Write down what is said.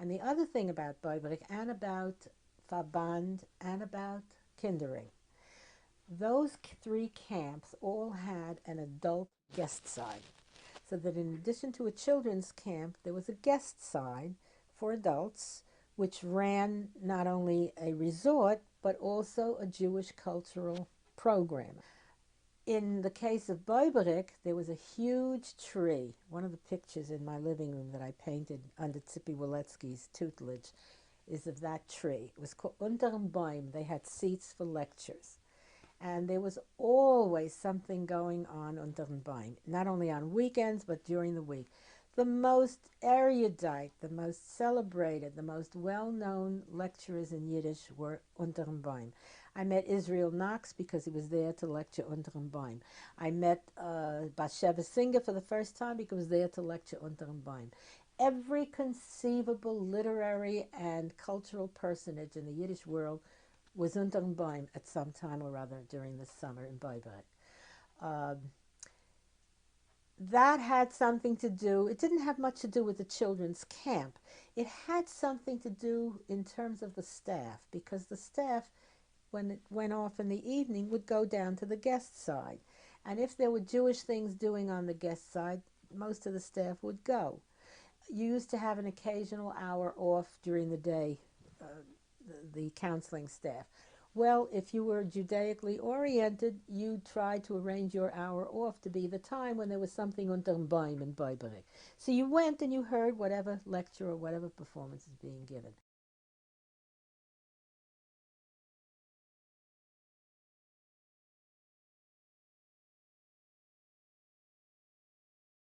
And the other thing about Boiberik and about Verband and about Kindering, those three camps all had an adult guest side. So that in addition to a children's camp, there was a guest side for adults, which ran not only a resort, but also a Jewish cultural program. In the case of Boiberik, there was a huge tree. One of the pictures in my living room that I painted under Tzipi Waletsky's tutelage is of that tree. It was called Untern boym. They had seats for lectures. And there was always something going on Untern boym, not only on weekends, but during the week. The most erudite, the most celebrated, the most well-known lecturers in Yiddish were Untern boym. I met Israel Knox because he was there to lecture Untern boym. I met Basheva Singer for the first time because he was there to lecture Untern boym. Every conceivable literary and cultural personage in the Yiddish world was Untern boym at some time or other during the summer in Boiberik. That had something to do, it didn't have much to do with the children's camp. It had something to do in terms of the staff, because the staff, when it went off in the evening, would go down to the guest side. And if there were Jewish things doing on the guest side, most of the staff would go. You used to have an occasional hour off during the day, the counseling staff. Well, if you were Judaically oriented, you tried to arrange your hour off to be the time when there was something Untern boym in Boiberik. So you went and you heard whatever lecture or whatever performance is being given.